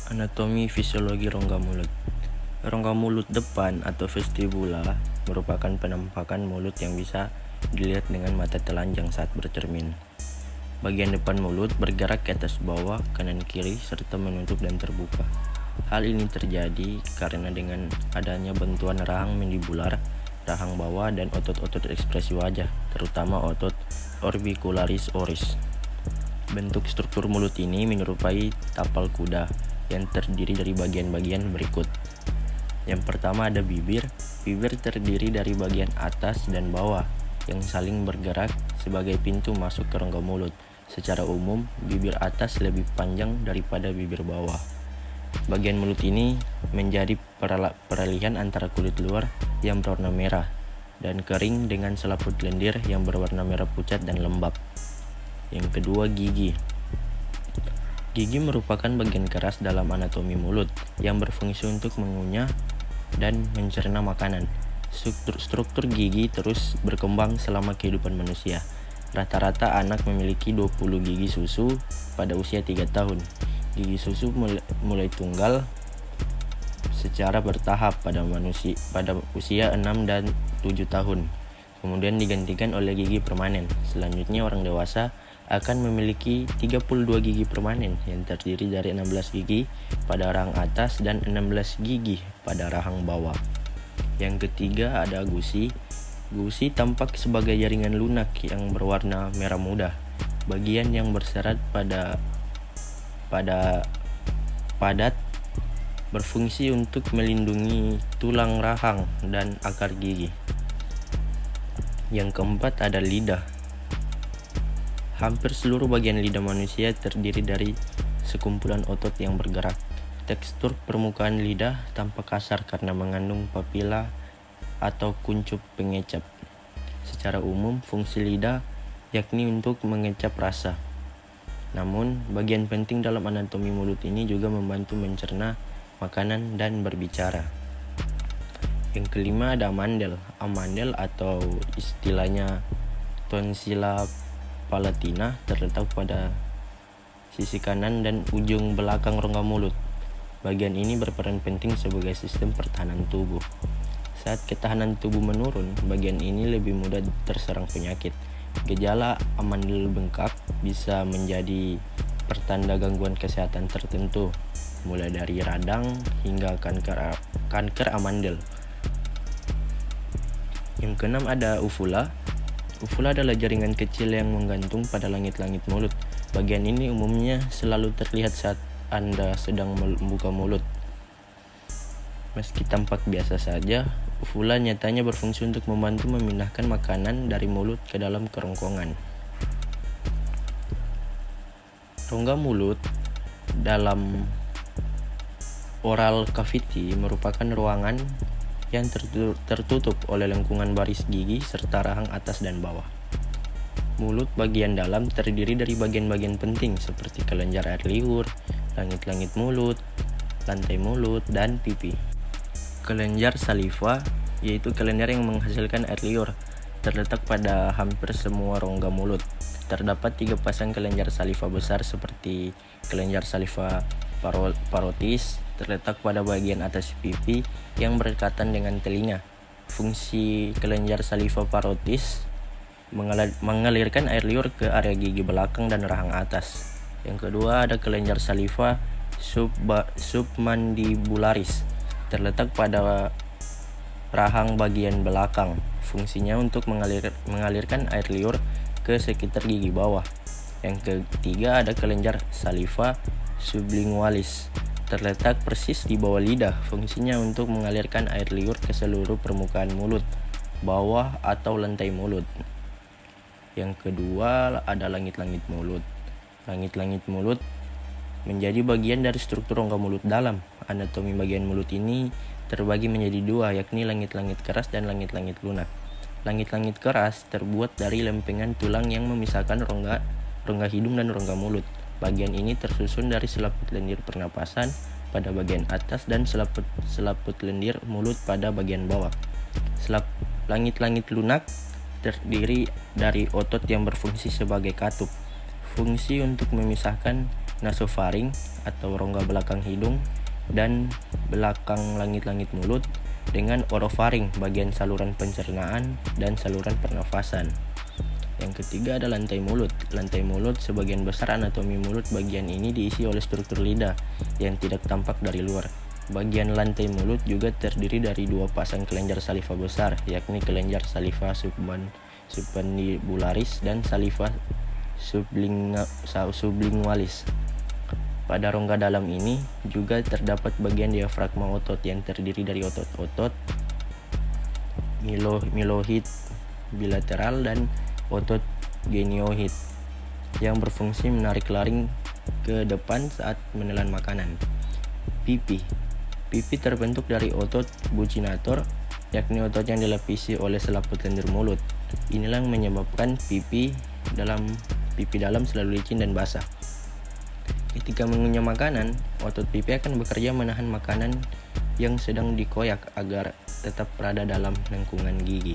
Anatomi fisiologi rongga mulut. Rongga mulut depan atau vestibula merupakan penampakan mulut yang bisa dilihat dengan mata telanjang saat bercermin. Bagian depan mulut bergerak ke atas bawah, kanan kiri, serta menutup dan terbuka. Hal ini terjadi karena dengan adanya bantuan rahang mandibular, rahang bawah, dan otot-otot ekspresi wajah, terutama otot orbicularis oris. Bentuk struktur mulut ini menyerupai tapal kuda yang terdiri dari bagian-bagian berikut. Yang pertama ada bibir. Bibir terdiri dari bagian atas dan bawah yang saling bergerak sebagai pintu masuk ke rongga mulut. Secara umum, bibir atas lebih panjang daripada bibir bawah. Bagian mulut ini menjadi peralihan antara kulit luar yang berwarna merah dan kering dengan selaput lendir yang berwarna merah pucat dan lembab. Yang kedua, gigi. Gigi merupakan bagian keras dalam anatomi mulut yang berfungsi untuk mengunyah dan mencerna makanan. Struktur gigi terus berkembang selama kehidupan manusia. Rata-rata anak memiliki 20 gigi susu pada usia 3 tahun. Gigi susu mulai tunggal secara bertahap pada usia 6 dan 7 tahun. Kemudian digantikan oleh gigi permanen. Selanjutnya orang dewasa akan memiliki 32 gigi permanen yang terdiri dari 16 gigi pada rahang atas dan 16 gigi pada rahang bawah. Yang ketiga ada gusi. Gusi tampak sebagai jaringan lunak yang berwarna merah muda. Bagian yang berserat padat berfungsi untuk melindungi tulang rahang dan akar gigi. Yang keempat ada lidah. Hampir seluruh bagian lidah manusia terdiri dari sekumpulan otot yang bergerak. Tekstur permukaan lidah tampak kasar karena mengandung papila atau kuncup pengecap. Secara umum, fungsi lidah yakni untuk mengecap rasa. Namun, bagian penting dalam anatomi mulut ini juga membantu mencerna makanan dan berbicara. Yang kelima ada amandel. Amandel atau istilahnya tonsilla palatina terletak pada sisi kanan dan ujung belakang rongga mulut. Bagian ini berperan penting sebagai sistem pertahanan tubuh. Saat ketahanan tubuh menurun, bagian ini lebih mudah terserang penyakit. Gejala amandel bengkak bisa menjadi pertanda gangguan kesehatan tertentu, mulai dari radang hingga kanker amandel. Yang keenam ada uvula. Uvula adalah jaringan kecil yang menggantung pada langit-langit mulut. Bagian ini umumnya selalu terlihat saat Anda sedang membuka mulut. Meski tampak biasa saja, uvula nyatanya berfungsi untuk membantu memindahkan makanan dari mulut ke dalam kerongkongan. Rongga mulut dalam oral cavity merupakan ruangan yang tertutup oleh lengkungan baris gigi serta rahang atas dan bawah. Mulut bagian dalam terdiri dari bagian-bagian penting seperti kelenjar air liur, langit-langit mulut, lantai mulut, dan pipi. Kelenjar saliva, yaitu kelenjar yang menghasilkan air liur, terletak pada hampir semua rongga mulut. Terdapat 3 pasang kelenjar saliva besar seperti kelenjar saliva parotis terletak pada bagian atas pipi yang berdekatan dengan telinga. Fungsi kelenjar saliva parotis mengalirkan air liur ke area gigi belakang dan rahang atas. Yang kedua ada kelenjar saliva submandibularis terletak pada rahang bagian belakang. Fungsinya untuk mengalirkan air liur ke sekitar gigi bawah. Yang ketiga ada kelenjar saliva sublingualis terletak persis di bawah lidah. Fungsinya untuk mengalirkan air liur ke seluruh permukaan mulut, bawah atau lantai mulut. Yang kedua ada langit-langit mulut. Langit-langit mulut menjadi bagian dari struktur rongga mulut dalam. Anatomi bagian mulut ini terbagi menjadi 2, yakni langit-langit keras dan langit-langit lunak. Langit-langit keras terbuat dari lempengan tulang yang memisahkan rongga hidung dan rongga mulut. Bagian ini tersusun dari selaput lendir pernapasan pada bagian atas dan selaput lendir mulut pada bagian bawah. Langit-langit lunak terdiri dari otot yang berfungsi sebagai katup. Fungsi untuk memisahkan nasofaring atau rongga belakang hidung dan belakang langit-langit mulut, dengan orofaring bagian saluran pencernaan dan saluran pernafasan. Yang ketiga ada lantai mulut. Lantai mulut, sebagian besar anatomi mulut bagian ini diisi oleh struktur lidah yang tidak tampak dari luar. Bagian lantai mulut juga terdiri dari dua pasang kelenjar saliva besar, yakni kelenjar saliva submandibuloris dan saliva sublingualis. Pada rongga dalam ini juga terdapat bagian diafragma otot yang terdiri dari otot-otot miloid bilateral dan otot genioid yang berfungsi menarik laring ke depan saat menelan makanan. Pipi terbentuk dari otot buccinator, yakni otot yang dilapisi oleh selaput lendir mulut. Inilah yang menyebabkan pipi dalam selalu licin dan basah. Ketika mengunyah makanan, otot pipi akan bekerja menahan makanan yang sedang dikoyak agar tetap berada dalam lengkungan gigi.